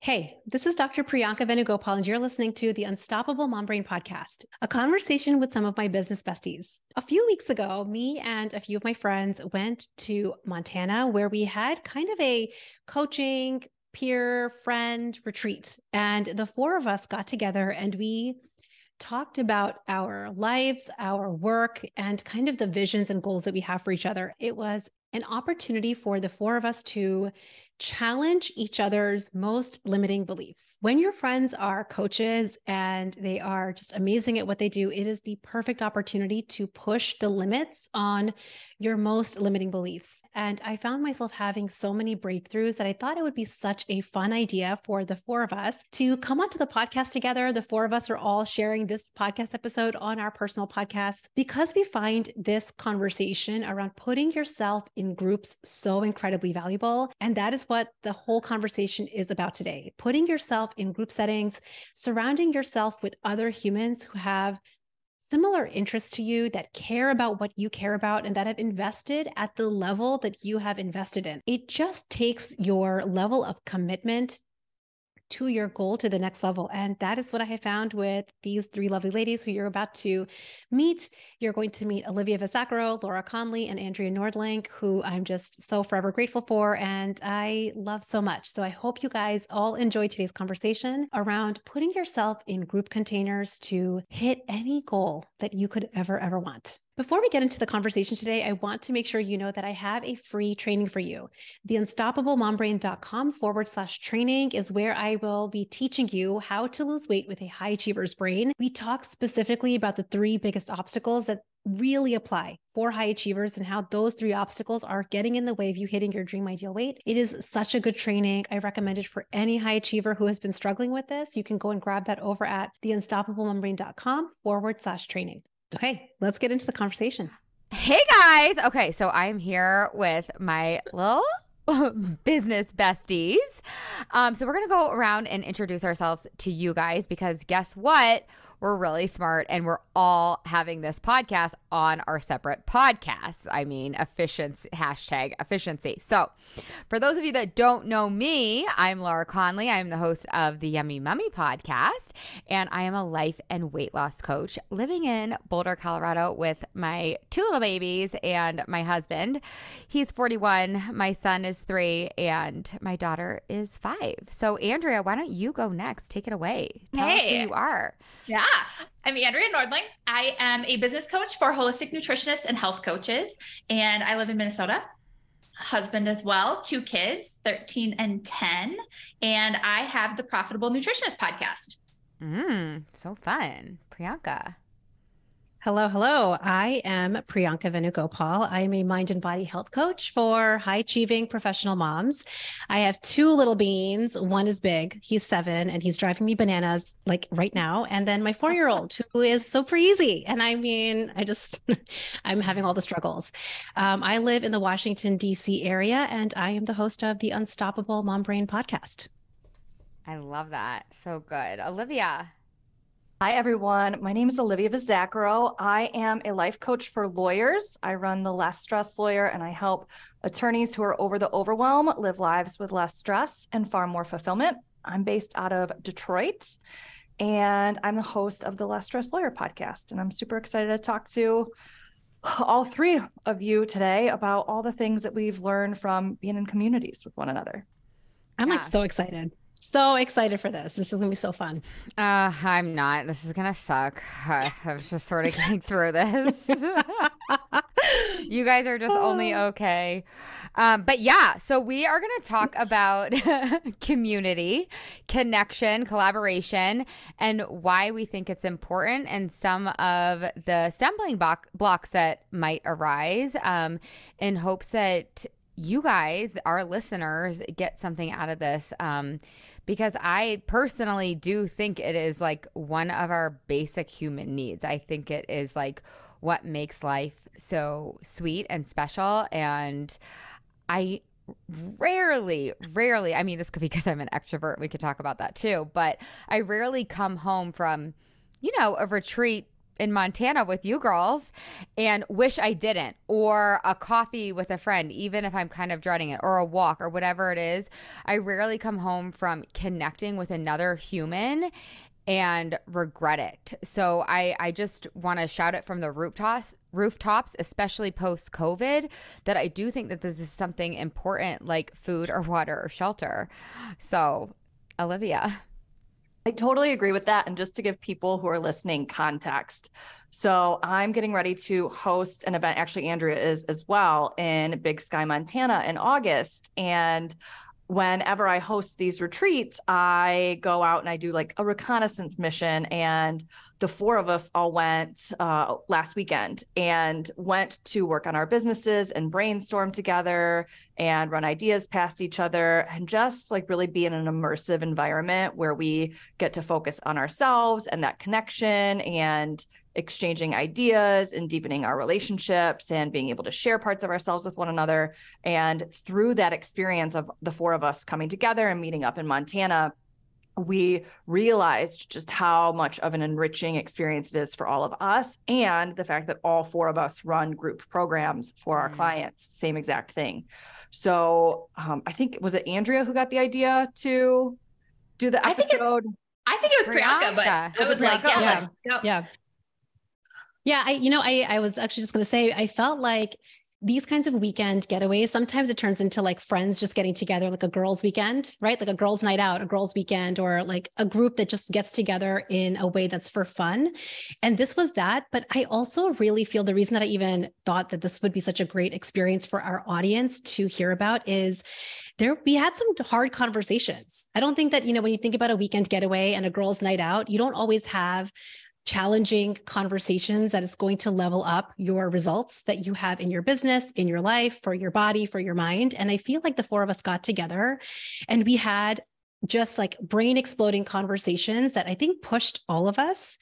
Hey, this is Dr. Priyanka Venugopal, and you're listening to the Unstoppable Mom Brain Podcast, a conversation with some of my business besties. A few weeks ago, me and a few of my friends went to Montana, where we had kind of a coaching, peer, friend retreat. And the four of us got together and we talked about our lives, our work, and kind of the visions and goals that we have for each other. It was an opportunity for the four of us to challenge each other's most limiting beliefs. When your friends are coaches and they are just amazing at what they do, it is the perfect opportunity to push the limits on your most limiting beliefs. And I found myself having so many breakthroughs that I thought it would be such a fun idea for the four of us to come onto the podcast together. The four of us are all sharing this podcast episode on our personal podcasts because we find this conversation around putting yourself in groups so incredibly valuable. And that is what the whole conversation is about today. Putting yourself in group settings, surrounding yourself with other humans who have similar interests to you, that care about what you care about, and that have invested at the level that you have invested in. It just takes your level of commitment to your goal to the next level. And that is what I have found with these three lovely ladies who you're about to meet. You're going to meet Olivia Visacro, Laura Conley, and Andrea Nordling, who I'm just so forever grateful for and I love so much. So I hope you guys all enjoy today's conversation around putting yourself in group containers to hit any goal that you could ever want. Before we get into the conversation today, I want to make sure you know that I have a free training for you. The unstoppablemombrain.com/training is where I will be teaching you how to lose weight with a high achiever's brain. We talk specifically about the three biggest obstacles that really apply for high achievers and how those three obstacles are getting in the way of you hitting your dream ideal weight. It is such a good training. I recommend it for any high achiever who has been struggling with this. You can go and grab that over at theunstoppablemombrain.com/training. Okay, let's get into the conversation. Hey guys. Okay, so I'm here with my little business besties. So we're going to go around and introduce ourselves to you guys because guess what? We're really smart and we're all having this podcast on our separate podcasts. I mean, efficiency, #efficiency. So for those of you that don't know me, I'm Laura Conley. I'm the host of the Yummy Mummy podcast, and I am a life and weight loss coach living in Boulder, Colorado with my two little babies and my husband. He's 41, my son is 3, and my daughter is 5. So Andrea, why don't you go next? Take it away. Tell us who you are. Yeah, I'm Andrea Nordling. I am a business coach for holistic nutritionists and health coaches, and I live in Minnesota. Husband as well, 2 kids, 13 and 10, and I have the Profitable Nutritionist podcast. So fun. Priyanka. Hello. I am Priyanka Venugopal. I am a mind and body health coach for high achieving professional moms. I have 2 little beans. One is big. He's 7 and he's driving me bananas like right now. And then my 4-year-old who is so crazy. And I mean, I'm having all the struggles. I live in the Washington, DC area, and I am the host of the Unstoppable Mom Brain podcast. I love that. So good. Olivia. Hi, everyone. My name is Olivia Visacro. I am a life coach for lawyers. I run the Less Stress Lawyer, and I help attorneys who are over the overwhelm live lives with less stress and far more fulfillment. I'm based out of Detroit, and I'm the host of the Less Stress Lawyer podcast. And I'm super excited to talk to all 3 of you today about all the things that we've learned from being in communities with one another. I'm like so excited. So excited for this. This is going to be so fun. I'm not. This is going to suck. I was just sort of getting through this. You guys are just only okay. But yeah, so we are going to talk about community, connection, collaboration, and why we think it's important and some of the stumbling blocks that might arise in hopes that you guys, our listeners, get something out of this. Because I personally do think it is like one of our basic human needs. I think it is like what makes life so sweet and special. And I rarely, I mean, this could be because I'm an extrovert. We could talk about that too. But I rarely come home from, a retreat in Montana with you girls and wish I didn't, or a coffee with a friend, even if I'm kind of dreading it, or a walk or whatever it is. I rarely come home from connecting with another human and regret it. So I just want to shout it from the rooftops, especially post COVID, that I do think that this is something important, like food or water or shelter. So Olivia. I totally agree with that. And just to give people who are listening context. So I'm getting ready to host an event. Actually, Andrea is as well, in Big Sky, Montana in August. And whenever I host these retreats, I go out and I do like a reconnaissance mission. And the four of us all went last weekend and went to work on our businesses and brainstorm together and run ideas past each other, and just like really be in an immersive environment where we get to focus on ourselves and that connection and exchanging ideas and deepening our relationships and being able to share parts of ourselves with one another. And through that experience of the four of us coming together and meeting up in Montana, we realized just how much of an enriching experience it is for all of us, and the fact that all four of us run group programs for our clients, same exact thing. So I think, was it Andrea who got the idea to do the episode? I think it was Priyanka, but I was like, yeah, let's go. Yeah. I was actually just going to say, I felt like these kinds of weekend getaways, sometimes it turns into like friends just getting together, like a girls' weekend, right? Like a girls' night out, a girls' weekend, or like a group that just gets together in a way that's for fun. And this was that. But I also really feel the reason that I even thought that this would be such a great experience for our audience to hear about is we had some hard conversations. I don't think that, when you think about a weekend getaway and a girls' night out, you don't always have challenging conversations that is going to level up your results that you have in your business, in your life, for your body, for your mind. And I feel like the four of us got together and we had just like brain exploding conversations that I think pushed all of us.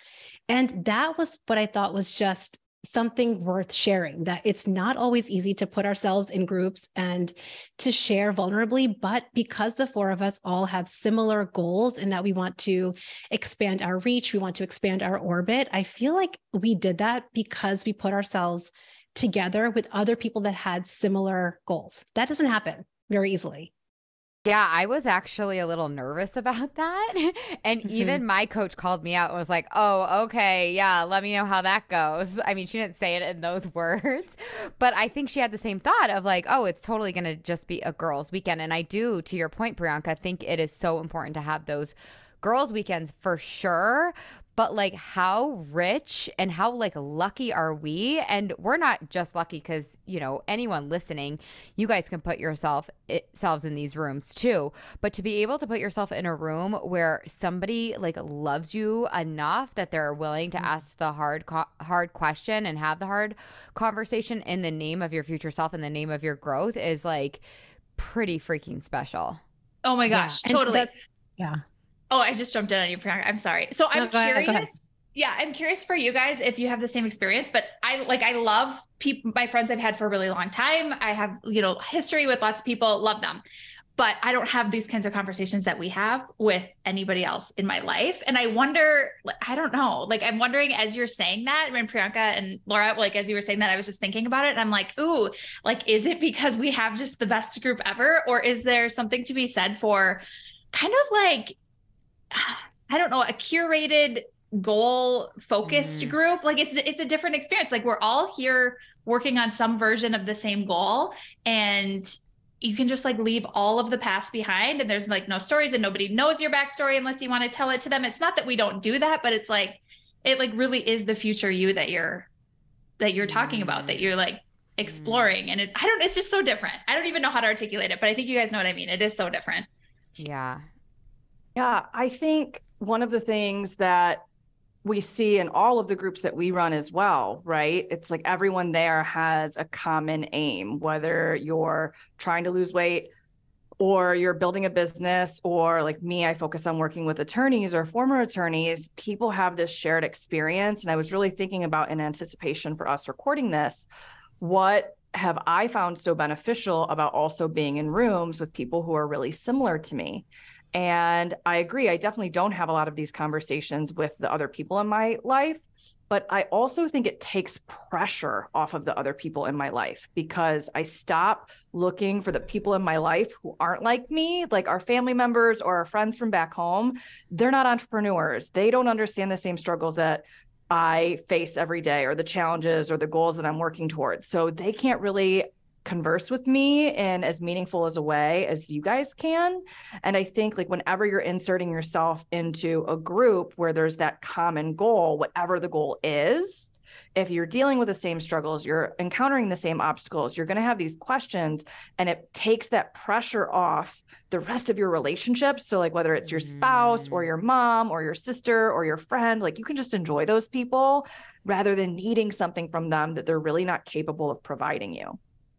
And that was what I thought was just something worth sharing, that it's not always easy to put ourselves in groups and to share vulnerably, but because the four of us all have similar goals in that we want to expand our reach, we want to expand our orbit, I feel like we did that because we put ourselves together with other people that had similar goals. That doesn't happen very easily. Yeah, I was actually a little nervous about that. And even my coach called me out and was like, oh, okay, yeah, let me know how that goes. I mean, she didn't say it in those words, but I think she had the same thought of like, oh, it's totally going to just be a girls' weekend. And I do, to your point, Priyanka, think it is so important to have those girls' weekends for sure. But like, how rich and how like lucky are we? And we're not just lucky because, anyone listening, you guys can put yourselves in these rooms too. But to be able to put yourself in a room where somebody like loves you enough that they're willing to ask the hard question and have the hard conversation in the name of your future self, in the name of your growth, is like pretty freaking special. Oh my gosh, totally. Yeah. Oh, I just jumped in on you, Priyanka. I'm sorry. So I'm curious. Yeah, I'm curious for you guys if you have the same experience, but I love my friends I've had for a really long time. I have, history with lots of people, love them, but I don't have these kinds of conversations that we have with anybody else in my life. And I wonder, I don't know, like, I'm wondering as you're saying that, when Priyanka and Laura, like, as you were saying that, I was just thinking about it and I'm like, ooh, like, is it because we have just the best group ever? Or is there something to be said for kind of like, I don't know, a curated goal focused group? Like it's a different experience. Like we're all here working on some version of the same goal, and you can just like leave all of the past behind, and there's like no stories and nobody knows your backstory unless you want to tell it to them. It's not that we don't do that, but it's like, it like really is the future you that you're talking about, that you're like exploring. And it's just so different. I don't even know how to articulate it, but I think you guys know what I mean. It is so different. Yeah. Yeah, I think one of the things that we see in all of the groups that we run as well, right? It's like everyone there has a common aim, whether you're trying to lose weight or you're building a business, or like me, I focus on working with attorneys or former attorneys. People have this shared experience. And I was really thinking about, in anticipation for us recording this, what have I found so beneficial about also being in rooms with people who are really similar to me? And I agree. I definitely don't have a lot of these conversations with the other people in my life. But I also think it takes pressure off of the other people in my life, because I stop looking for the people in my life who aren't like me, like our family members or our friends from back home. They're not entrepreneurs. They don't understand the same struggles that I face every day, or the challenges or the goals that I'm working towards. So they can't really converse with me in as meaningful as a way as you guys can. And I think like whenever you're inserting yourself into a group where there's that common goal, whatever the goal is, if you're dealing with the same struggles, you're encountering the same obstacles, you're going to have these questions, and it takes that pressure off the rest of your relationships. So like whether it's your spouse or your mom or your sister or your friend, like you can just enjoy those people rather than needing something from them that they're really not capable of providing you.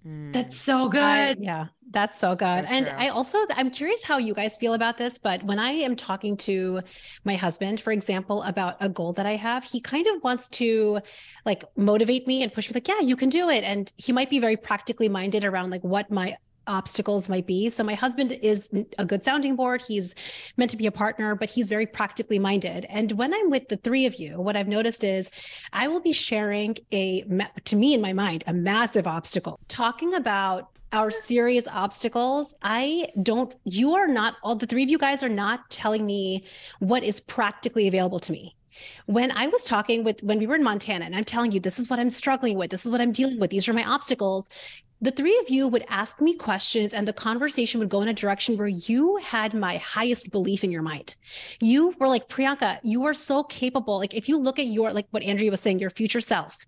That's so good. Yeah, that's so good. So And true. I'm curious how you guys feel about this, but when I am talking to my husband, for example, about a goal that I have, he kind of wants to like motivate me and push me like, yeah, you can do it. And he might be very practically minded around like what my obstacles might be. So my husband is a good sounding board. He's meant to be a partner, but he's very practically minded. And when I'm with the three of you, what I've noticed is I will be sharing to me in my mind, a massive obstacle, talking about our serious obstacles. You are not, all the three of you guys are not telling me what is practically available to me. When we were in Montana, and I'm telling you, this is what I'm struggling with, this is what I'm dealing with, these are my obstacles, the three of you would ask me questions and the conversation would go in a direction where you had my highest belief in your mind. You were like, Priyanka, you are so capable. Like if you look at like what Andrea was saying, your future self,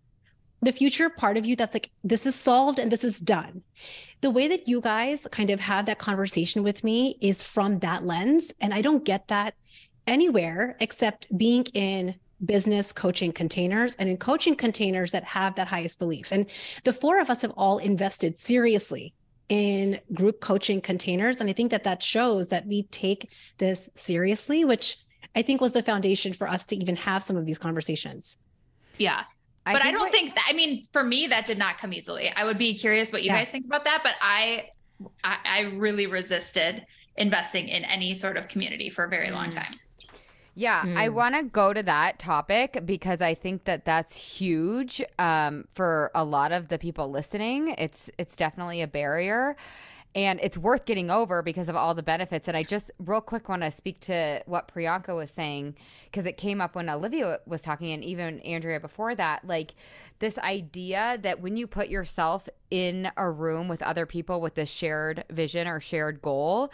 the future part of you that's like, this is solved and this is done. The way that you guys kind of have that conversation with me is from that lens. And I don't get that anywhere except being in business coaching containers and in coaching containers that have that highest belief. And the four of us have all invested seriously in group coaching containers. And I think that shows that we take this seriously, which I think was the foundation for us to even have some of these conversations. Yeah. But I don't think that, I mean, for me, that did not come easily. I would be curious what you guys think about that, but I really resisted investing in any sort of community for a very long time. Yeah, I want to go to that topic because I think that that's huge for a lot of the people listening. It's definitely a barrier, and it's worth getting over because of all the benefits. And I just real quick want to speak to what Priyanka was saying because it came up when Olivia was talking and even Andrea before that, like this idea that when you put yourself in a room with other people with this shared vision or shared goal,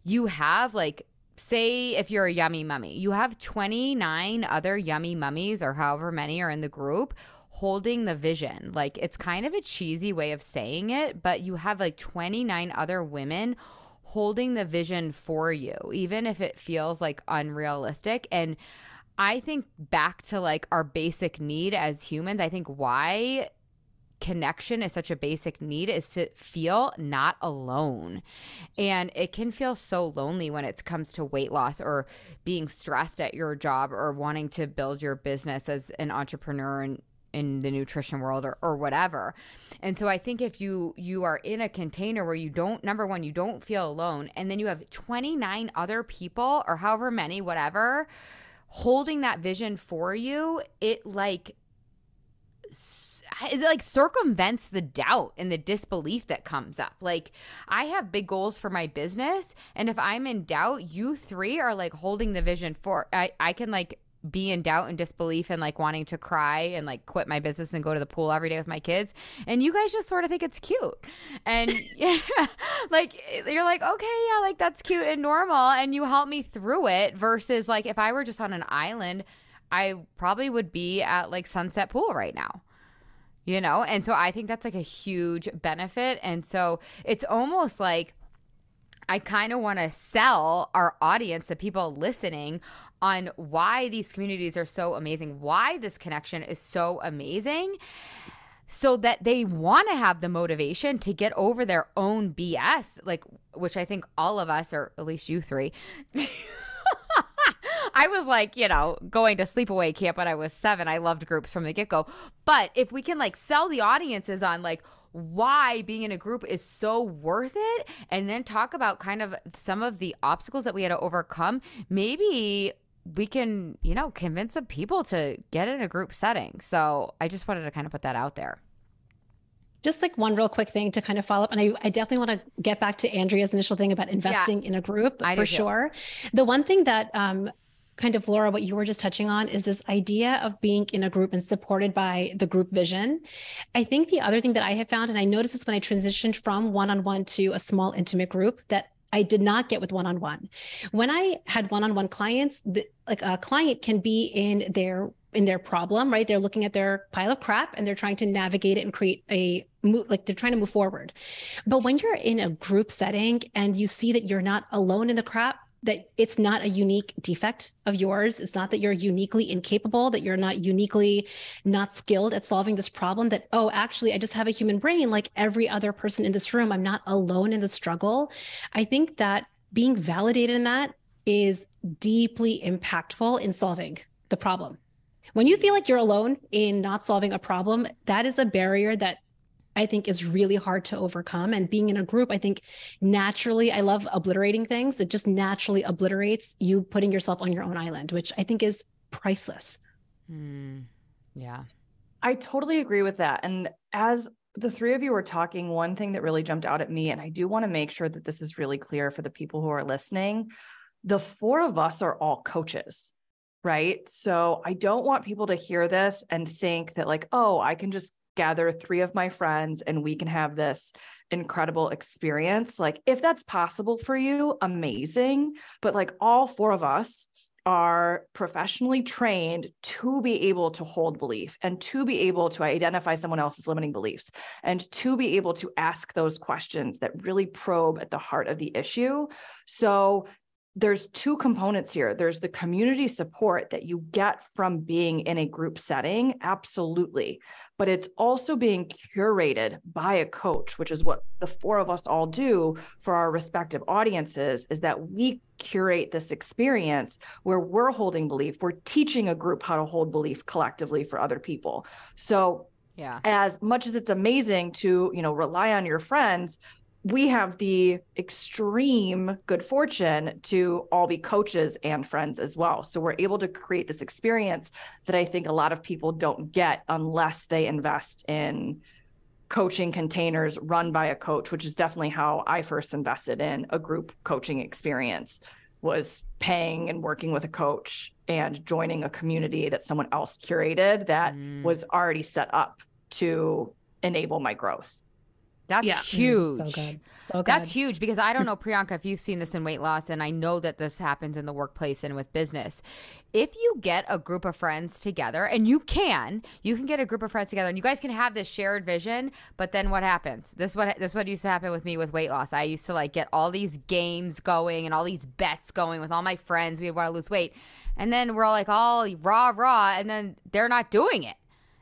you have like, say if you're a yummy mummy, you have 29 other yummy mummies or however many are in the group holding the vision. Like it's kind of a cheesy way of saying it, but you have like 29 other women holding the vision for you, even if it feels like unrealistic. And I think back to like our basic need as humans, I think why connection is such a basic need is to feel not alone. And it can feel so lonely when it comes to weight loss or being stressed at your job or wanting to build your business as an entrepreneur in the nutrition world or whatever. And so I think if you are in a container where you don't, number one, you don't feel alone, and then you have 29 other people or however many, whatever, holding that vision for you, it like circumvents the doubt and the disbelief that comes up. Like I have big goals for my business, and if I'm in doubt, you three are like holding the vision for I can like be in doubt and disbelief and like wanting to cry and like quit my business and go to the pool every day with my kids, and you guys just sort of think it's cute and yeah, like you're like, okay, yeah, like that's cute and normal, and you help me through it, versus like if I were just on an island, I probably would be at like Sunset Pool right now, you know? And so I think that's like a huge benefit. And so it's almost like I kind of want to sell our audience, the people listening, on why these communities are so amazing, why this connection is so amazing, so that they want to have the motivation to get over their own BS, like, which I think all of us, or at least you three, I was like, you know, going to sleepaway camp when I was 7. I loved groups from the get-go. But if we can like sell the audiences on like why being in a group is so worth it, and then talk about kind of some of the obstacles that we had to overcome, maybe we can, you know, convince some people to get in a group setting. So I just wanted to kind of put that out there. Just like one real quick thing to kind of follow up. And I definitely want to get back to Andrea's initial thing about investing in a group for sure. The one thing that kind of, Laura, what you were just touching on is this idea of being in a group and supported by the group vision. I think the other thing that I have found, and I noticed this when I transitioned from one-on-one to a small intimate group, that I did not get with one-on-one. When I had one-on-one clients, like a client can be in their problem, right? They're looking at their pile of crap and they're trying to navigate it and create like they're trying to move forward. But when you're in a group setting and you see that you're not alone in the crap, that it's not a unique defect of yours. It's not that you're uniquely incapable, that you're not uniquely not skilled at solving this problem, that, oh, actually, I just have a human brain like every other person in this room. I'm not alone in the struggle. I think that being validated in that is deeply impactful in solving the problem. When you feel like you're alone in not solving a problem, that is a barrier that I think is really hard to overcome. And being in a group, I think naturally, I love obliterating things. It just naturally obliterates you putting yourself on your own island, which I think is priceless. Yeah. I totally agree with that. And as the three of you were talking, one thing that really jumped out at me, and I do want to make sure that this is really clear for the people who are listening, the four of us are all coaches, right? So I don't want people to hear this and think that like, oh, I can just gather three of my friends and we can have this incredible experience. Like if that's possible for you, amazing. But like all four of us are professionally trained to be able to hold belief and to be able to identify someone else's limiting beliefs and to be able to ask those questions that really probe at the heart of the issue. So there's two components here. There's the community support that you get from being in a group setting. Absolutely. But it's also being curated by a coach, which is what the four of us all do for our respective audiences, is that we curate this experience where we're holding belief. We're teaching a group how to hold belief collectively for other people. So as much as it's amazing to, you know, rely on your friends, we have the extreme good fortune to all be coaches and friends as well. So we're able to create this experience that I think a lot of people don't get unless they invest in coaching containers run by a coach, which is definitely how I first invested in a group coaching experience, was paying and working with a coach and joining a community that someone else curated that was already set up to enable my growth. That's huge. So good. So good. That's huge, because I don't know, Priyanka, if you've seen this in weight loss, and I know that this happens in the workplace and with business. If you get a group of friends together, and you can get a group of friends together and you guys can have this shared vision, but then what happens? This what used to happen with me with weight loss. I used to like get all these games going and all these bets going with all my friends. We want to lose weight. And then we're all like all rah, and then they're not doing it.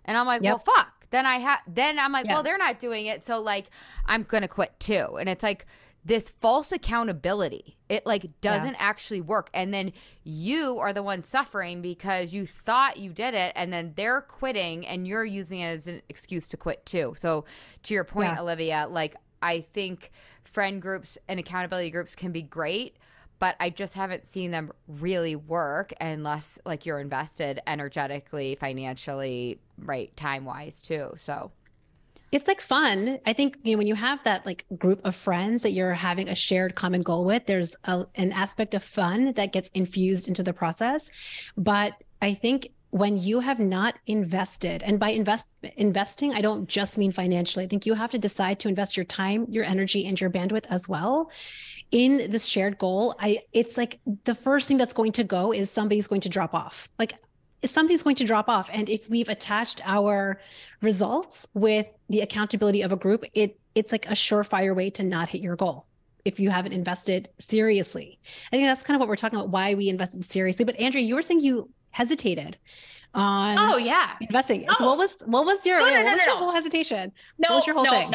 And I'm like, well, fuck. Then I'm like, well, they're not doing it. So like, I'm going to quit too. And it's like this false accountability. It like doesn't actually work. And then you are the one suffering because you thought you did it, and then they're quitting and you're using it as an excuse to quit too. So to your point, Olivia, like I think friend groups and accountability groups can be great, but I just haven't seen them really work unless like you're invested energetically, financially, right, time-wise too. So it's like fun. I think, you know, when you have that like group of friends that you're having a shared common goal with, there's an aspect of fun that gets infused into the process. But I think when you have not invested, and by investing, I don't just mean financially. I think you have to decide to invest your time, your energy, and your bandwidth as well in this shared goal. It's like the first thing that's going to go is somebody's going to drop off. Like somebody's going to drop off. And if we've attached our results with the accountability of a group, it's like a surefire way to not hit your goal if you haven't invested seriously. I think that's kind of what we're talking about, why we invested seriously. But Andrea, you were saying you hesitated on investing. So what was your whole hesitation? What was your whole thing?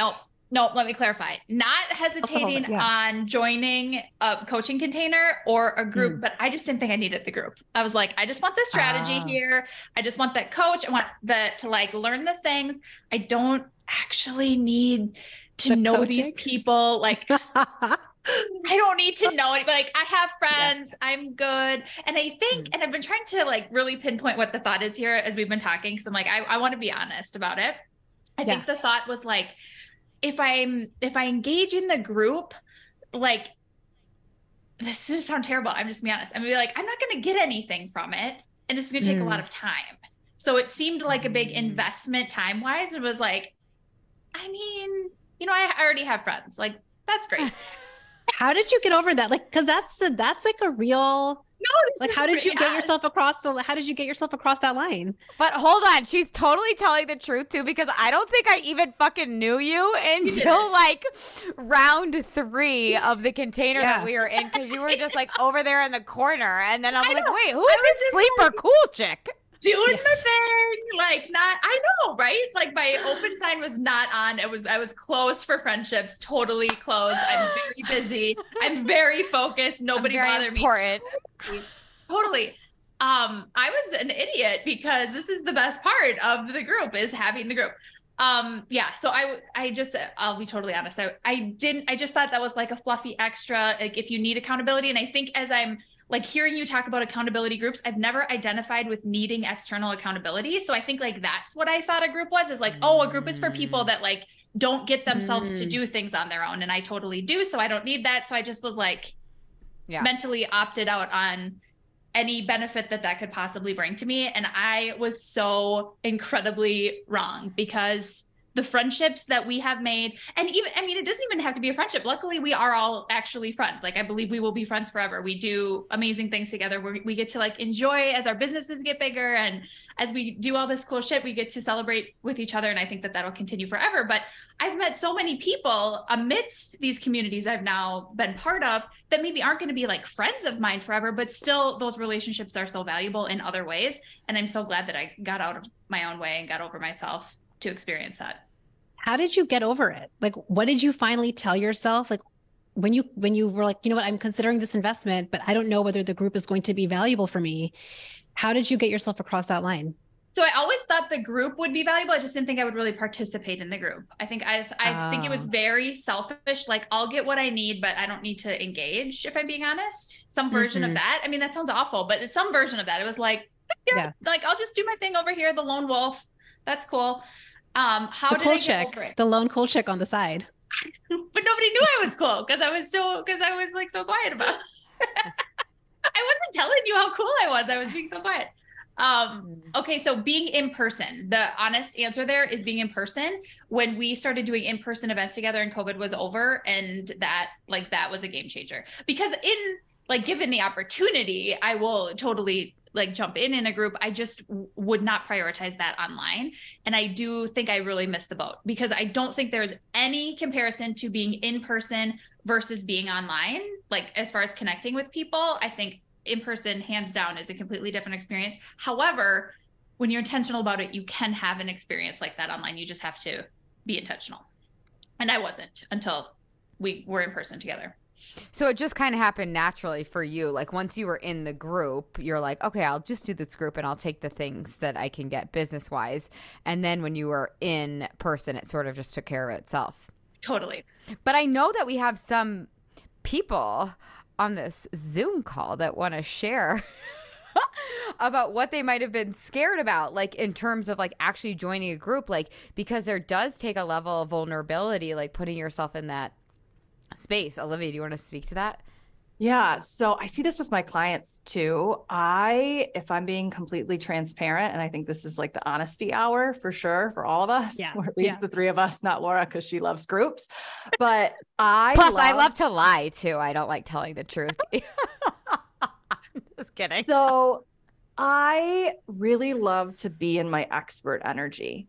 No, let me clarify. Not hesitating on joining a coaching container or a group, but I just didn't think I needed the group. I was like, I just want the strategy here. I just want that coach. I want to like learn the things. I don't actually need to know these people. Like I don't need to know it. Like I have friends, I'm good. And I think, and I've been trying to like really pinpoint what the thought is here as we've been talking. Cause I'm like, I want to be honest about it. I think the thought was like, if I engage in the group, like, this is gonna sound terrible. I'm just gonna be honest. I'm gonna be like, I'm not going to get anything from it. And this is going to take a lot of time. So it seemed like a big investment time-wise. It was like, I mean, you know, I already have friends. Like, that's great. How did you get over that? Like, cause that's like a real, like, how did you get yourself across that line? But hold on, she's totally telling the truth too, because I don't think I even fucking knew you until like round 3 of the container that we were in, because you were just like over there in the corner, and then I'm like, wait, who is this sleeper cool chick? Doing the thing, like not, I know, right? Like my open sign was not on. I was closed for friendships, totally closed. I'm very busy. I'm very focused. Nobody bother me. Totally. I was an idiot because this is the best part of the group is having the group. So I'll be totally honest. I just thought that was like a fluffy extra, like if you need accountability. And I think as I'm like hearing you talk about accountability groups, I've never identified with needing external accountability. So I think like that's what I thought a group was, is like, oh, a group is for people that like don't get themselves to do things on their own. And I totally do. So I don't need that. So I just was like mentally opted out on any benefit that could possibly bring to me. And I was so incredibly wrong, because the friendships that we have made, and even, I mean, it doesn't even have to be a friendship. Luckily, we are all actually friends. Like, I believe we will be friends forever. We do amazing things together. We get to like enjoy as our businesses get bigger. And as we do all this cool shit, we get to celebrate with each other. And I think that that'll continue forever. But I've met so many people amidst these communities I've now been part of that maybe aren't going to be like friends of mine forever, but still those relationships are so valuable in other ways. And I'm so glad that I got out of my own way and got over myself to experience that. How did you get over it? Like, what did you finally tell yourself? Like when you were like, you know what, I'm considering this investment, but I don't know whether the group is going to be valuable for me. How did you get yourself across that line? So I always thought the group would be valuable. I just didn't think I would really participate in the group. I think it was very selfish. Like, I'll get what I need, but I don't need to engage, if I'm being honest. Some version of that. I mean, that sounds awful, but it's some version of that. It was like, like, I'll just do my thing over here. The lone wolf. That's cool. How did I get over it? The lone cool chick on the side. But nobody knew I was cool because I was like so quiet about it. I wasn't telling you how cool I was. I was being so quiet. Okay. So being in person, the honest answer there is being in person. When we started doing in-person events together and COVID was over, and that was a game changer, because given the opportunity, I will totally jump in a group. I just would not prioritize that online. And I do think I really missed the boat, because I don't think there's any comparison to being in person versus being online. Like, as far as connecting with people, I think in person, hands down, is a completely different experience. However, when you're intentional about it, you can have an experience like that online. You just have to be intentional. And I wasn't until we were in person together. So it just kind of happened naturally for you. Like, once you were in the group, you're like, okay, I'll just do this group and I'll take the things that I can get business wise. And then when you were in person, it sort of just took care of itself. Totally. But I know that we have some people on this Zoom call that want to share about what they might have been scared about, like in terms of like actually joining a group, like, because there does take a level of vulnerability, like putting yourself in that space. Olivia, do you want to speak to that? Yeah. So I see this with my clients too. If I'm being completely transparent, and I think this is like the honesty hour for sure for all of us, or at least the three of us, not Laura, because she loves groups. But I love to lie too. I don't like telling the truth. Just kidding. So I really love to be in my expert energy.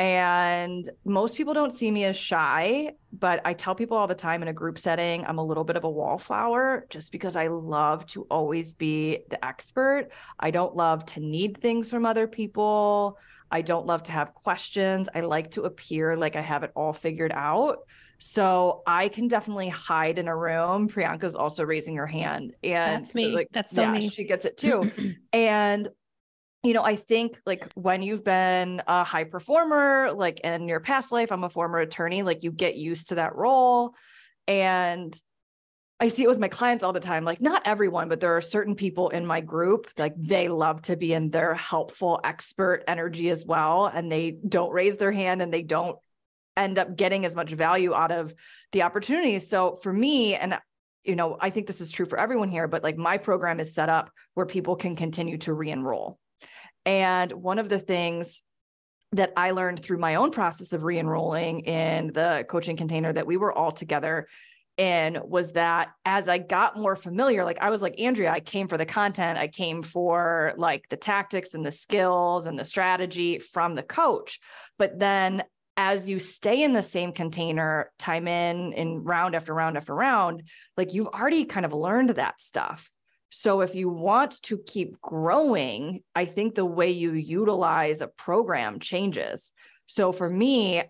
And most people don't see me as shy, but I tell people all the time in a group setting, I'm a little bit of a wallflower, just because I love to always be the expert. I don't love to need things from other people. I don't love to have questions. I like to appear like I have it all figured out. So I can definitely hide in a room. Priyanka's also raising her hand. And that's me. That's so me. She gets it too. And I think like when you've been a high performer, like in your past life, I'm a former attorney, like you get used to that role. And I see it with my clients all the time. Like not everyone, but there are certain people in my group, like they love to be in their helpful expert energy as well. And they don't raise their hand and they don't end up getting as much value out of the opportunities. So for me, and I think this is true for everyone here, but like my program is set up where people can continue to re-enroll. And one of the things that I learned through my own process of re-enrolling in the coaching container that we were all together in was that as I got more familiar, like I was like, Andrea, I came for the content. I came for like the tactics and the skills and the strategy from the coach. But then as you stay in the same container time in round after round after round, like you've already kind of learned that stuff. So if you want to keep growing, I think the way you utilize a program changes. So for me,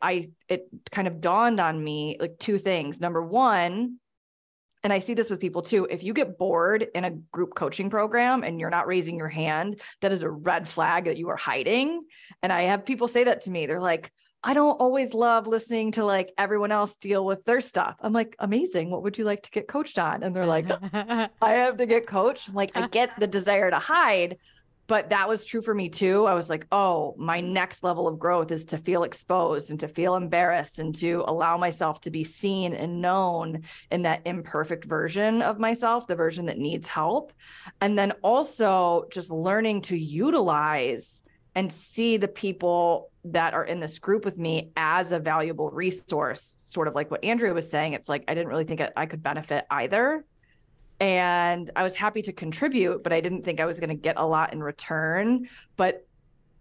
it kind of dawned on me like two things. Number one, and I see this with people too, if you get bored in a group coaching program and you're not raising your hand, that is a red flag that you are hiding. And I have people say that to me. They're like, I don't always love listening to like everyone else deal with their stuff. I'm like, amazing. What would you like to get coached on? And they're like, I have to get coached. I'm like, I get the desire to hide, but that was true for me too. I was like, oh, my next level of growth is to feel exposed and to feel embarrassed and to allow myself to be seen and known in that imperfect version of myself, the version that needs help. And then also just learning to utilize and see the people that are in this group with me as a valuable resource, sort of like what Andrea was saying. It's like, I didn't really think I could benefit either. And I was happy to contribute, but I didn't think I was going to get a lot in return. But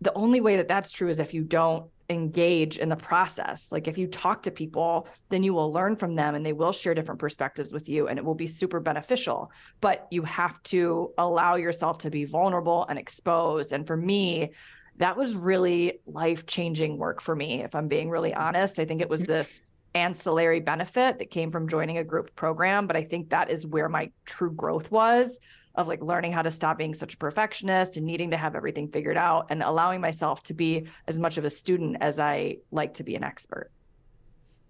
the only way that that's true is if you don't engage in the process. Like if you talk to people, then you will learn from them and they will share different perspectives with you and it will be super beneficial. But you have to allow yourself to be vulnerable and exposed. And for me, that was really life-changing work for me. If I'm being really honest, I think it was this ancillary benefit that came from joining a group program. But I think that is where my true growth was, of like learning how to stop being such a perfectionist and needing to have everything figured out and allowing myself to be as much of a student as I like to be an expert.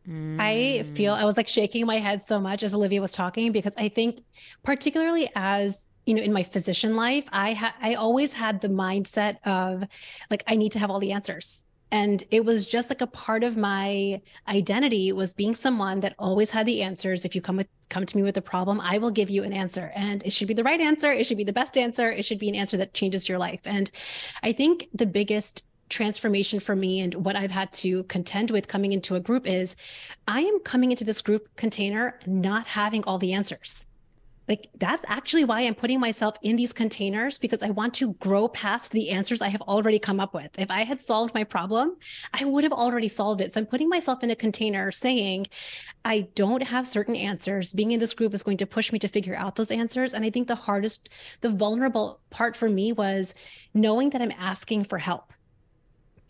I was like shaking my head so much as Olivia was talking, because I think particularly as in my physician life, I always had the mindset of like, I need to have all the answers. And it was just like a part of my identity was being someone that always had the answers. If you come to me with a problem, I will give you an answer, and it should be the right answer. It should be the best answer. It should be an answer that changes your life. And I think the biggest transformation for me and what I've had to contend with coming into a group is I am coming into this group container not having all the answers. Like that's actually why I'm putting myself in these containers, because I want to grow past the answers I have already come up with. If I had solved my problem, I would have already solved it. So I'm putting myself in a container saying, I don't have certain answers. Being in this group is going to push me to figure out those answers. And I think the vulnerable part for me was knowing that I'm asking for help.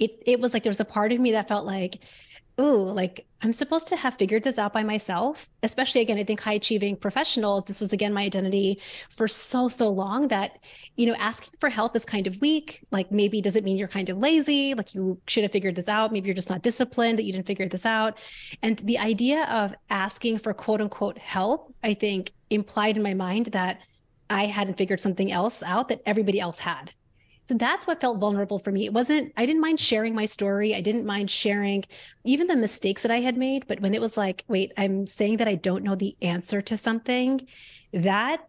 It was like, there was a part of me that felt like, ooh, like I'm supposed to have figured this out by myself, especially again, I think high achieving professionals, this was again, my identity for so long that, asking for help is kind of weak. Like maybe, does it mean you're kind of lazy? Like you should have figured this out. Maybe you're just not disciplined, that you didn't figure this out. And the idea of asking for quote unquote help, I think implied in my mind that I hadn't figured something else out that everybody else had. So that's what felt vulnerable for me. I didn't mind sharing my story. I didn't mind sharing even the mistakes that I had made. But when it was like, wait, I'm saying that I don't know the answer to something, that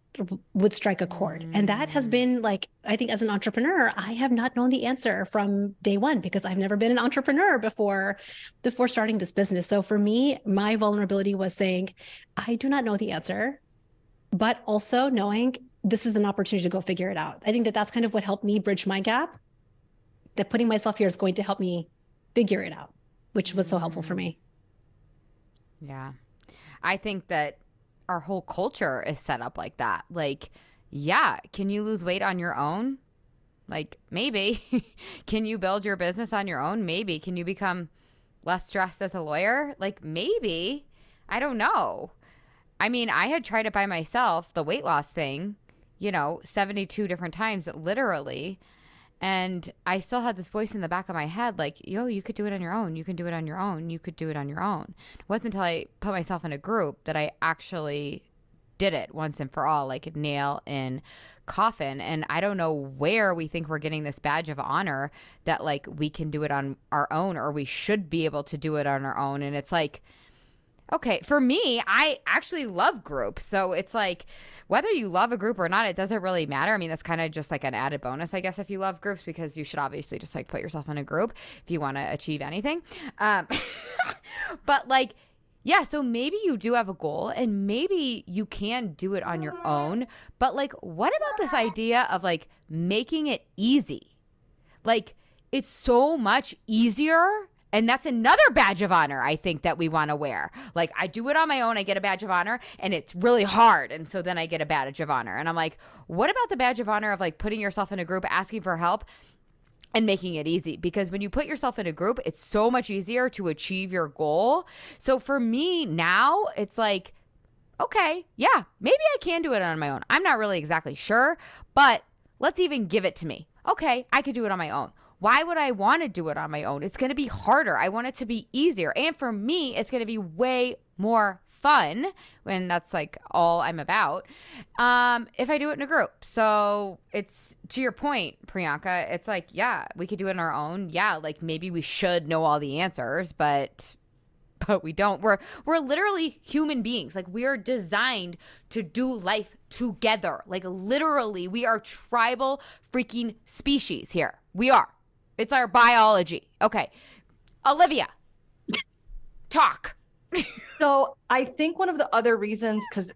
would strike a chord. And that has been like, I think as an entrepreneur, I have not known the answer from day one because I've never been an entrepreneur before starting this business. So for me, my vulnerability was saying, I do not know the answer, but also knowing this is an opportunity to go figure it out. I think that that's kind of what helped me bridge my gap, that putting myself here is going to help me figure it out, which was so helpful for me. Yeah. I think that our whole culture is set up like that. Like, yeah, can you lose weight on your own? Like, maybe. Can you build your business on your own? Maybe. Can you become less stressed as a lawyer? Like, maybe. I don't know. I mean, I had tried it by myself, the weight loss thing, 72 different times, literally. And I still had this voice in the back of my head, like, you could do it on your own. You can do it on your own. You could do it on your own. It wasn't until I put myself in a group that I actually did it once and for all, like nail in coffin. And I don't know where we think we're getting this badge of honor that like we can do it on our own, or we should be able to do it on our own. And it's like, okay, for me, I actually love groups. So it's like, whether you love a group or not, it doesn't really matter. I mean, that's kind of just like an added bonus, I guess, if you love groups, because you should obviously just like put yourself in a group if you want to achieve anything. But like, yeah, so maybe you do have a goal and maybe you can do it on your own. But like, what about this idea of like making it easy? Like, it's so much easier. And that's another badge of honor, I think, that we want to wear. Like, I do it on my own, I get a badge of honor, and it's really hard. And so then I get a badge of honor. And I'm like, what about the badge of honor of like putting yourself in a group, asking for help, and making it easy? Because when you put yourself in a group, it's so much easier to achieve your goal. So for me now, it's like, okay, yeah, maybe I can do it on my own. I'm not really exactly sure, but let's even give it to me. Okay, I could do it on my own. Why would I want to do it on my own? It's going to be harder. I want it to be easier. And for me, it's going to be way more fun, when that's like all I'm about, if I do it in a group. So it's, to your point, Priyanka, it's like, yeah, we could do it on our own. Yeah, like maybe we should know all the answers, but we don't. We're literally human beings. Like, we are designed to do life together. Like, literally, we are tribal freaking species here. We are. It's our biology. Okay. Olivia, talk. So I think one of the other reasons, because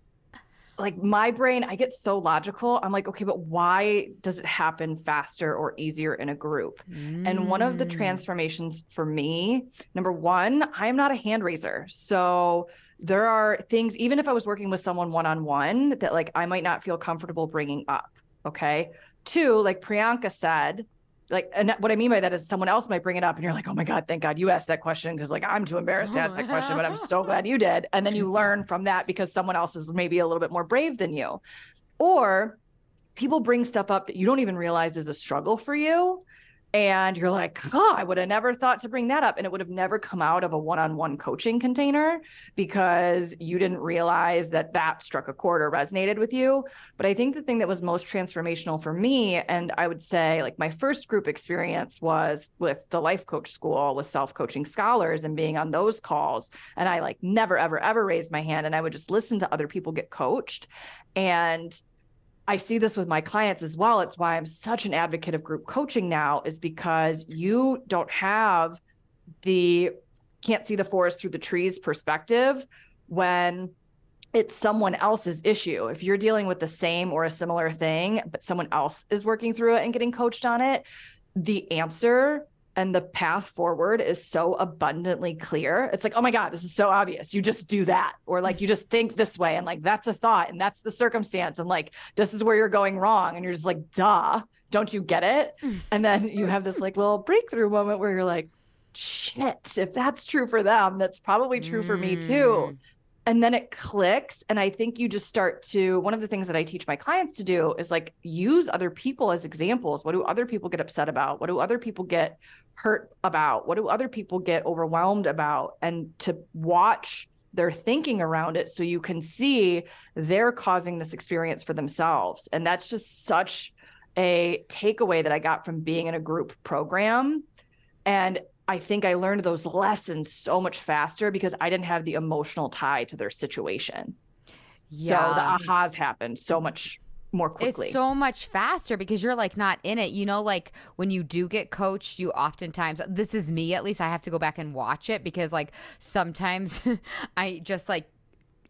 like my brain, I get so logical. I'm like, okay, but why does it happen faster or easier in a group? And one of the transformations for me, number one, I am not a hand raiser. So there are things, even if I was working with someone one-on-one, that like I might not feel comfortable bringing up. Okay. Two, like Priyanka said, like, and what I mean by that is someone else might bring it up and you're like, oh my God, thank God you asked that question, because like I'm too embarrassed to ask that question, but I'm so glad you did. And then you learn from that because someone else is maybe a little bit more brave than you. Or people bring stuff up that you don't even realize is a struggle for you. And you're like, oh, I would have never thought to bring that up. And it would have never come out of a one-on-one coaching container because you didn't realize that that struck a chord or resonated with you. But I think the thing that was most transformational for me, and I would say like my first group experience was with the life coach school with self-coaching scholars and being on those calls. And I like never, ever, ever raised my hand, and I would just listen to other people get coached. And I see this with my clients as well. It's why I'm such an advocate of group coaching now, is because you don't have the can't see the forest through the trees perspective when it's someone else's issue. If you're dealing with the same or a similar thing, but someone else is working through it and getting coached on it, the answer and the path forward is so abundantly clear. It's like, oh my God, this is so obvious. You just do that. Or like, you just think this way, and like, that's a thought and that's the circumstance. And like, this is where you're going wrong. And you're just like, duh, don't you get it? And then you have this like little breakthrough moment where you're like, shit, if that's true for them, that's probably true for me too. And then it clicks. And I think you just start to, one of the things that I teach my clients to do is like use other people as examples. What do other people get upset about? What do other people get hurt about? What do other people get overwhelmed about? And to watch their thinking around it so you can see they're causing this experience for themselves. And that's just such a takeaway that I got from being in a group program. And I think I learned those lessons so much faster because I didn't have the emotional tie to their situation. Yeah. So the ahas happened so much more quickly. It's so much faster because you're like not in it. You know, like when you do get coached, you oftentimes, this is me at least, I have to go back and watch it because like sometimes I just like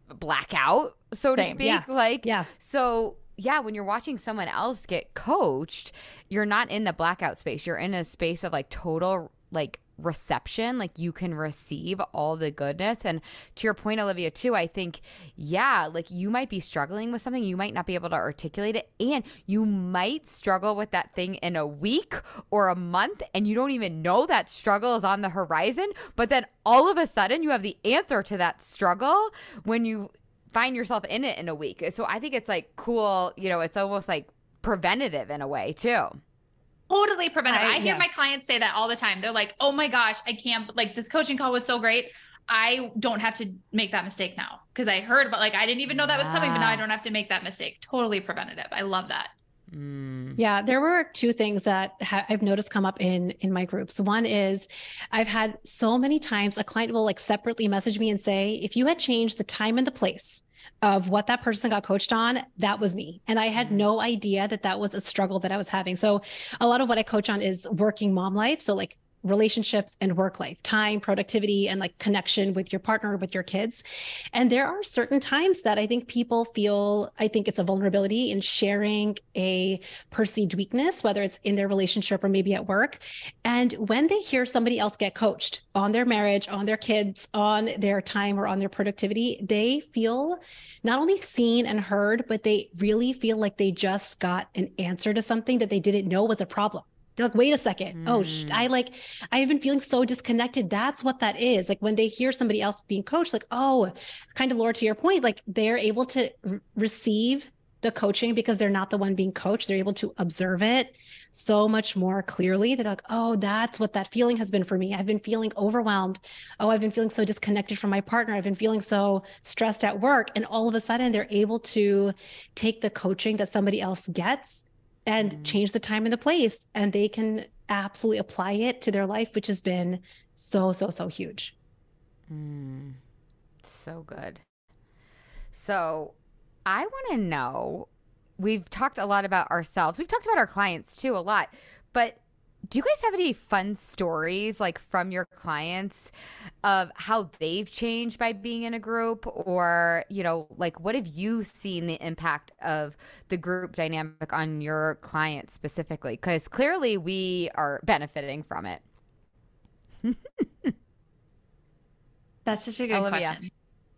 black out, so to speak. Yeah. Like, yeah. So yeah, when you're watching someone else get coached, you're not in the blackout space. You're in a space of like total like reception, like you can receive all the goodness. And to your point, Olivia, too, I think, yeah, like you might be struggling with something, you might not be able to articulate it, and you might struggle with that thing in a week or a month, and you don't even know that struggle is on the horizon. But then all of a sudden you have the answer to that struggle when you find yourself in it in a week. So I think it's like cool, you know, it's almost like preventative in a way too. Totally preventative. I hear my clients say that all the time. They're like, oh my gosh, I can't, like this coaching call was so great. I don't have to make that mistake now because I heard about, like, I didn't even know that was coming, but now I don't have to make that mistake. Totally preventative. I love that. Yeah, there were two things that I've noticed come up in my groups. One is I've had so many times a client will like separately message me and say, if you had changed the time and the place of what that person got coached on, that was me. And I had no idea that that was a struggle that I was having. So a lot of what I coach on is working mom life. So like relationships and work life, time, productivity, and like connection with your partner, with your kids. And there are certain times that I think people feel, I think it's a vulnerability in sharing a perceived weakness, whether it's in their relationship or maybe at work. And when they hear somebody else get coached on their marriage, on their kids, on their time, or on their productivity, they feel not only seen and heard, but they really feel like they just got an answer to something that they didn't know was a problem. They're like, wait a second. I've been feeling so disconnected. That's what that is. Like when they hear somebody else being coached, like, oh, kind of Laura, to your point, like they're able to receive the coaching because they're not the one being coached. They're able to observe it so much more clearly. They're like, oh, that's what that feeling has been for me. I've been feeling overwhelmed. Oh, I've been feeling so disconnected from my partner. I've been feeling so stressed at work. And all of a sudden they're able to take the coaching that somebody else gets and change the time and the place, and they can absolutely apply it to their life, which has been so huge. So good. So I want to know, we've talked a lot about ourselves. We've talked about our clients too a lot, but do you guys have any fun stories like from your clients of how they've changed by being in a group, or, you know, like what have you seen the impact of the group dynamic on your clients specifically? Because clearly we are benefiting from it. That's such a good Olivia. question.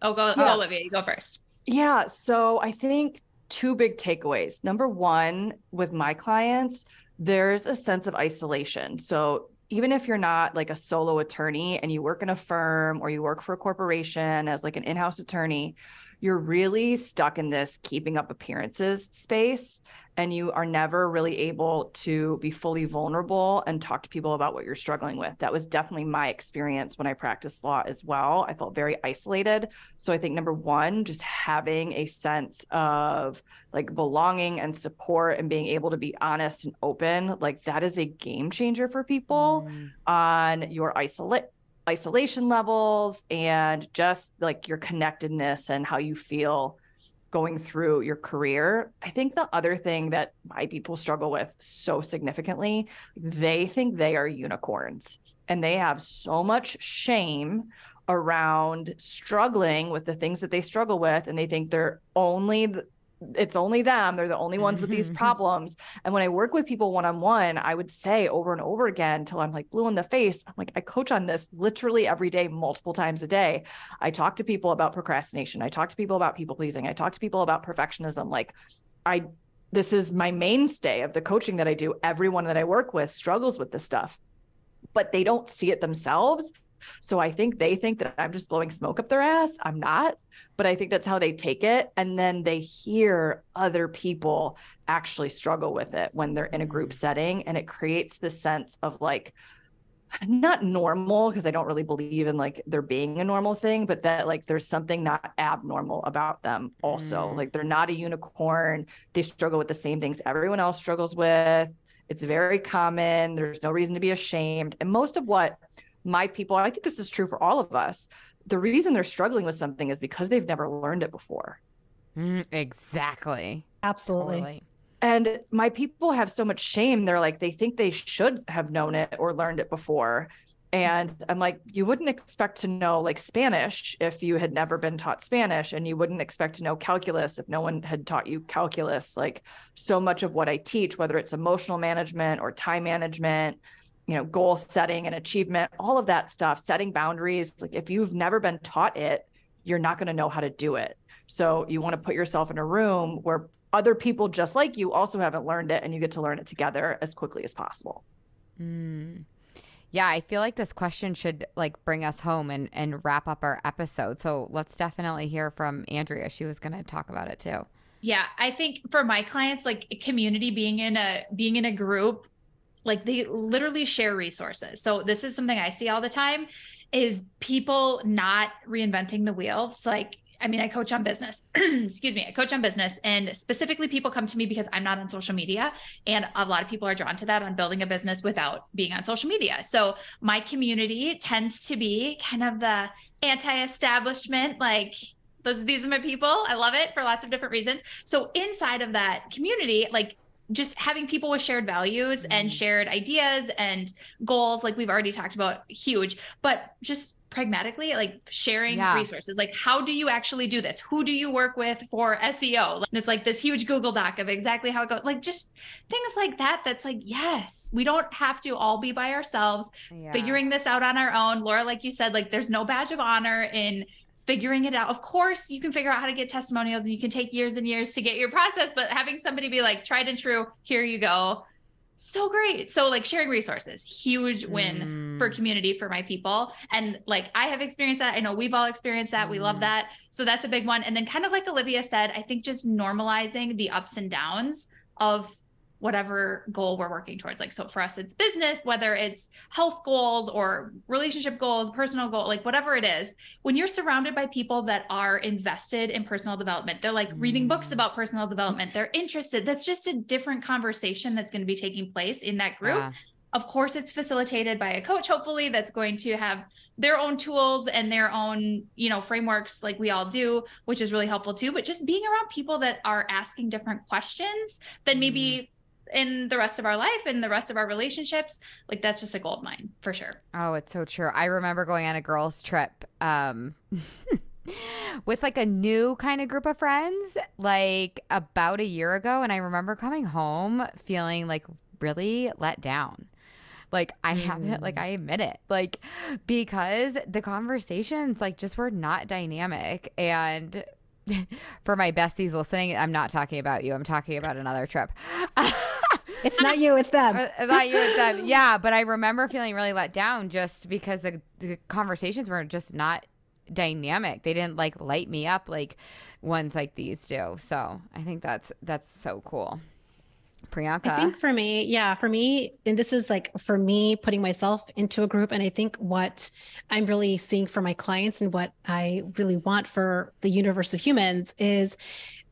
Olivia, you go first. Yeah. So I think two big takeaways. Number one, with my clients, there's a sense of isolation. So even if you're not like a solo attorney and you work in a firm or you work for a corporation as like an in-house attorney, you're really stuck in this keeping up appearances space, and you are never really able to be fully vulnerable and talk to people about what you're struggling with. That was definitely my experience when I practiced law as well. I felt very isolated. So I think number one, just having a sense of like belonging and support and being able to be honest and open, like that is a game changer for people on your isolation levels and just like your connectedness and how you feel going through your career. I think the other thing that my people struggle with so significantly, they think they are unicorns and they have so much shame around struggling with the things that they struggle with. And they think it's only them. They're the only ones with these problems. And when I work with people one-on-one, I would say over and over again till I'm like blue in the face. I'm like, I coach on this literally every day, multiple times a day. I talk to people about procrastination. I talk to people about people pleasing. I talk to people about perfectionism. Like this is my mainstay of the coaching that I do. Everyone that I work with struggles with this stuff, but they don't see it themselves. So I think they think that I'm just blowing smoke up their ass. I'm not, but I think that's how they take it. And then they hear other people actually struggle with it when they're in a group setting. And it creates this sense of like, not normal, because I don't really believe in like there being a normal thing, but that like there's something not abnormal about them also. Like they're not a unicorn. They struggle with the same things everyone else struggles with. It's very common. There's no reason to be ashamed. And most of what my people, I think this is true for all of us, the reason they're struggling with something is because they've never learned it before. Exactly. Absolutely. Totally. And my people have so much shame. They're like, they think they should have known it or learned it before. And I'm like, you wouldn't expect to know like Spanish if you had never been taught Spanish, and you wouldn't expect to know calculus if no one had taught you calculus. Like so much of what I teach, whether it's emotional management or time management, you know, goal setting and achievement, all of that stuff, setting boundaries. Like if you've never been taught it, you're not going to know how to do it. So you want to put yourself in a room where other people just like you also haven't learned it, and you get to learn it together as quickly as possible. Yeah, I feel like this question should like bring us home and wrap up our episode. So let's definitely hear from Andrea. She was going to talk about it too. Yeah, I think for my clients, like community, being in a group like they literally share resources. So this is something I see all the time is people not reinventing the wheel. It's like, I mean, I coach on business, excuse me, I coach on business, and specifically people come to me because I'm not on social media. And a lot of people are drawn to that on building a business without being on social media. So my community tends to be kind of the anti-establishment, like these are my people. I love it for lots of different reasons. So inside of that community, like just having people with shared values and shared ideas and goals, like we've already talked about, huge, but just pragmatically, like sharing resources, like how do you actually do this? Who do you work with for SEO? And it's like this huge Google Doc of exactly how it goes, like just things like that. That's like, yes, we don't have to all be by ourselves, figuring this out on our own. Laura, like you said, like there's no badge of honor in figuring it out. Of course, you can figure out how to get testimonials and you can take years and years to get your process, but having somebody be like, tried and true, here you go. So great. So like sharing resources, huge win for community, for my people. And like, I have experienced that. I know we've all experienced that. We love that. So that's a big one. And then kind of like Olivia said, I think just normalizing the ups and downs of whatever goal we're working towards. Like, so for us, it's business, whether it's health goals or relationship goals, personal goal, like whatever it is, when you're surrounded by people that are invested in personal development, they're like reading books about personal development, they're interested. That's just a different conversation that's going to be taking place in that group. Of course, it's facilitated by a coach, hopefully, that's going to have their own tools and their own, you know, frameworks like we all do, which is really helpful too. But just being around people that are asking different questions than maybe in the rest of our life and the rest of our relationships, like that's just a gold mine for sure. Oh, it's so true. I remember going on a girls trip with like a new kind of group of friends like about a year ago, and I remember coming home feeling like really let down. Like I haven't, like I admit it, like because the conversations like just were not dynamic. And for my besties listening, I'm not talking about you. I'm talking about another trip. It's not you, it's them. It's not you, it's them. Yeah, but I remember feeling really let down just because the conversations were just not dynamic. They didn't like light me up like ones like these do. So I think that's so cool. Priyanka? I think for me, and this is like for me putting myself into a group, and I think what I'm really seeing for my clients and what I really want for the universe of humans is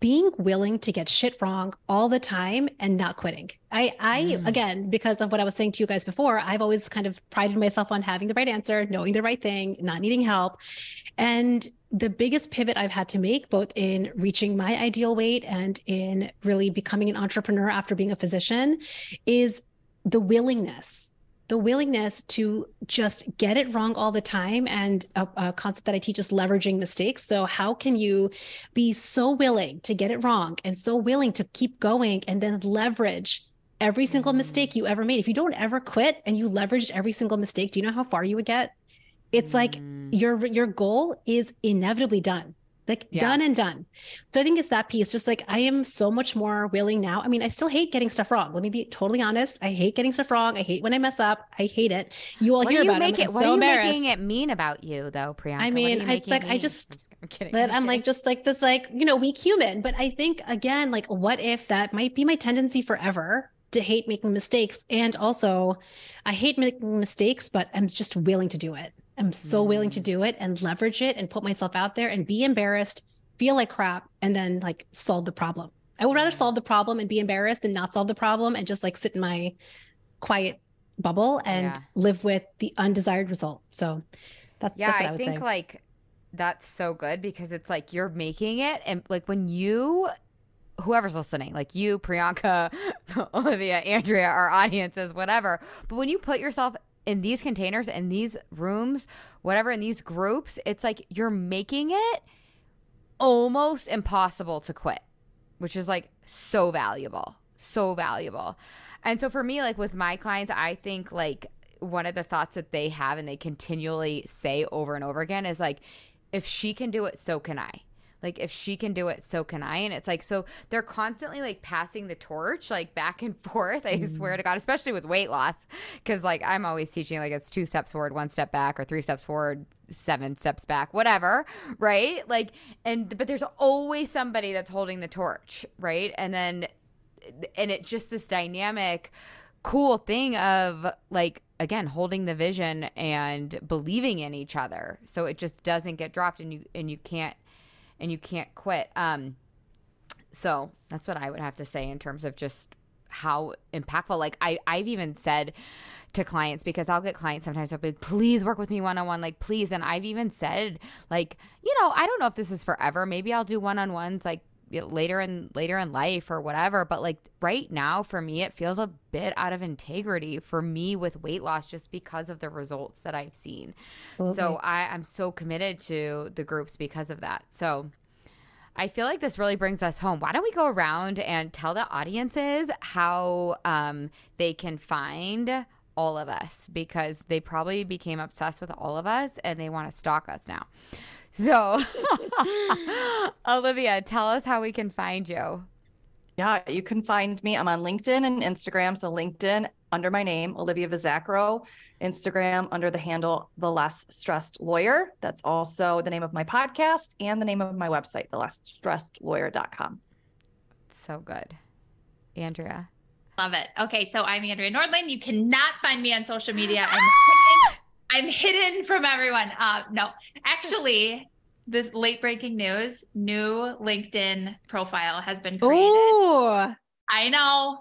being willing to get shit wrong all the time and not quitting. I again, because of what I was saying to you guys before, I've always kind of prided myself on having the right answer, knowing the right thing, not needing help. And the biggest pivot I've had to make, both in reaching my ideal weight and in really becoming an entrepreneur after being a physician, is the willingness to just get it wrong all the time. And a concept that I teach is leveraging mistakes. So how can you be so willing to get it wrong and so willing to keep going and then leverage every single mistake you ever made? If you don't ever quit and you leveraged every single mistake, do you know how far you would get? It's like your goal is inevitably done. Done and done. So I think it's that piece. Just like I am so much more willing now. I mean, I still hate getting stuff wrong. Let me be totally honest. I hate getting stuff wrong. I hate when I mess up. I hate it. You all hear about it. What are you making it mean about you though, Priyanka? I mean, it's like I'm kidding. I'm like just like this, like, you know, weak human. But I think again, like, what if that might be my tendency forever? To hate making mistakes. And also I hate making mistakes, but I'm just willing to do it. I'm so willing to do it and leverage it and put myself out there and be embarrassed, feel like crap, and then like solve the problem. I would rather solve the problem and be embarrassed than not solve the problem and just like sit in my quiet bubble and live with the undesired result. So that's what I would think say. Like that's so good because it's like you're making it, and like when you, whoever's listening, like you, Priyanka, Olivia, Andrea, our audiences, whatever. But when you put yourself in these containers, in these rooms, whatever, in these groups, it's like you're making it almost impossible to quit, which is like so valuable, so valuable. And so for me, like with my clients, I think like one of the thoughts that they have and they continually say over and over again is like, if she can do it, so can I. Like, if she can do it, so can I. And it's like, so they're constantly like passing the torch, like back and forth. I swear to God, especially with weight loss. Cause like I'm always teaching like it's 2 steps forward, 1 step back, or 3 steps forward, 7 steps back, whatever. Right. Like, but there's always somebody that's holding the torch. Right. And it's just this dynamic cool thing of like, again, holding the vision and believing in each other. So it just doesn't get dropped and you can't quit. So that's what I would have to say in terms of just how impactful. Like I've even said to clients, because I'll get clients sometimes, I'll be like, please work with me one-on-one, like please. And I've even said like, I don't know if this is forever. Maybe I'll do one-on-ones like later in life or whatever. But like right now for me, it feels a bit out of integrity for me with weight loss just because of the results that I've seen. Absolutely. So I'm so committed to the groups because of that. So I feel like this really brings us home. Why don't we go around and tell the audiences how they can find all of us, because they probably became obsessed with all of us and they want to stalk us now. So Olivia, tell us how we can find you. Yeah, you can find me. I'm on LinkedIn and Instagram. So LinkedIn under my name, Olivia Vizacro. Instagram under the handle The Less Stressed Lawyer. That's also the name of my podcast and the name of my website, thelessstressedlawyer.com. So good. Andrea. Love it. Okay, so I'm Andrea Nordland. You cannot find me on social media. I'm hidden from everyone. No, actually, this late breaking news, new LinkedIn profile has been created. Ooh. I know.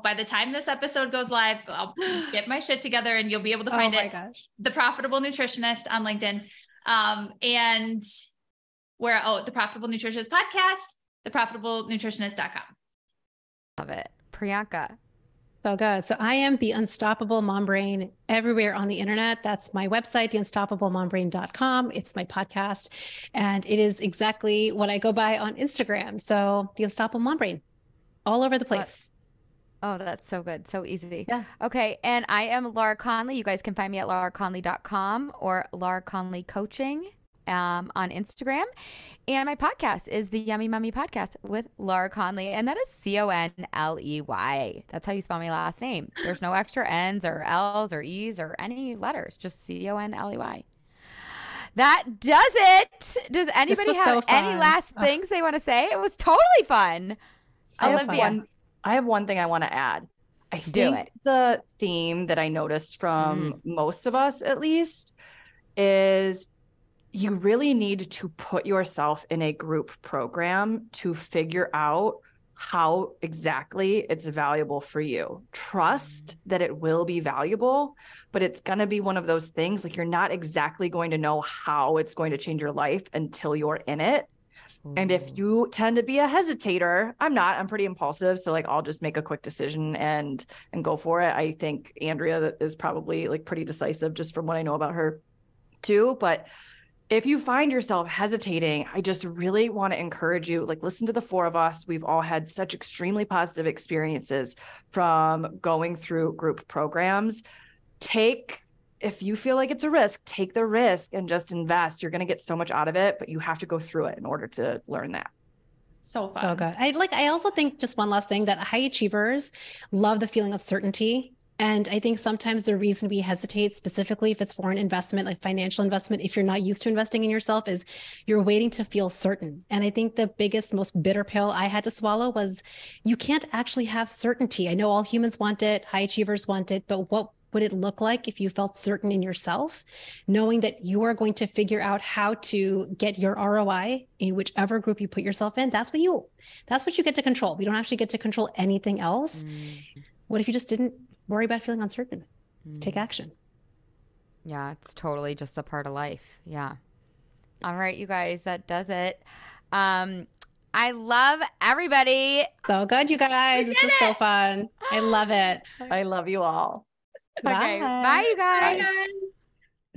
By the time this episode goes live, I'll get my shit together and you'll be able to find it. Gosh. The Profitable Nutritionist on LinkedIn. And the Profitable Nutritionist podcast, theprofitablenutritionist.com. Love it. Priyanka. So good. So I am the Unstoppable Mom Brain everywhere on the internet. That's my website, theunstoppablemombrain.com. It's my podcast. And it is exactly what I go by on Instagram. So the Unstoppable Mom Brain, all over the place. Oh, that's so good. So easy. Yeah. Okay. And I am Laura Conley. You guys can find me at lauraconley.com or Laura Conley Coaching on Instagram. And my podcast is the Yummy Mummy Podcast with Laura Conley. And that is Conley. That's how you spell my last name. There's no extra N's or L's or E's or any letters, just Conley. That does it. Does anybody have any last things they want to say? It was totally fun. Olivia. I have one thing I want to add. I think the theme that I noticed from most of us, at least, is you really need to put yourself in a group program to figure out how exactly it's valuable for you. Trust that it will be valuable, but it's going to be one of those things like you're not exactly going to know how it's going to change your life until you're in it. And if you tend to be a hesitator, I'm pretty impulsive. So like, I'll just make a quick decision and go for it. I think Andrea is probably like pretty decisive just from what I know about her too. But if you find yourself hesitating, I just really want to encourage you, like listen to the four of us. We've all had such extremely positive experiences from going through group programs. If you feel like it's a risk, take the risk and just invest. You're going to get so much out of it, but you have to go through it in order to learn that. So fun. So good. I also think just one last thing, that high achievers love the feeling of certainty. And I think sometimes the reason we hesitate, specifically if it's foreign investment, like financial investment, if you're not used to investing in yourself, is you're waiting to feel certain. And I think the biggest, most bitter pill I had to swallow was you can't actually have certainty. I know all humans want it, high achievers want it, but what would it look like if you felt certain in yourself, knowing that you are going to figure out how to get your ROI in whichever group you put yourself in? That's what you get to control. We don't actually get to control anything else. What if you just didn't worry about feeling uncertain? Let's take action. Yeah, it's totally just a part of life. Yeah. All right, you guys, that does it. I love everybody. So good, you guys. This was so fun. I love it. I love you all. Okay. Bye, you guys. Bye.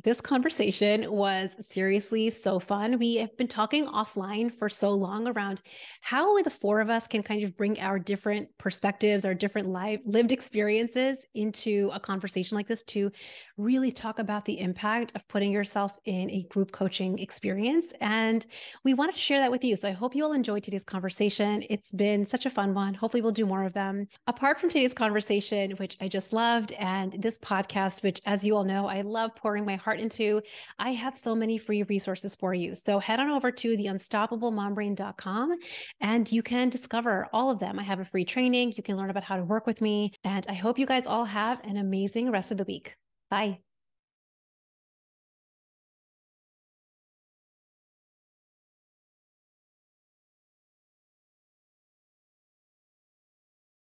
This conversation was seriously so fun. We have been talking offline for so long around how the four of us can kind of bring our different perspectives, our different lived experiences into a conversation like this to really talk about the impact of putting yourself in a group coaching experience. And we wanted to share that with you. So I hope you all enjoyed today's conversation. It's been such a fun one. Hopefully we'll do more of them. Apart from today's conversation, which I just loved, and this podcast, which, as you all know, I love pouring my heart heart into, I have so many free resources for you. So head on over to theunstoppablemombrain.com and you can discover all of them. I have a free training. You can learn about how to work with me. And I hope you guys all have an amazing rest of the week. Bye.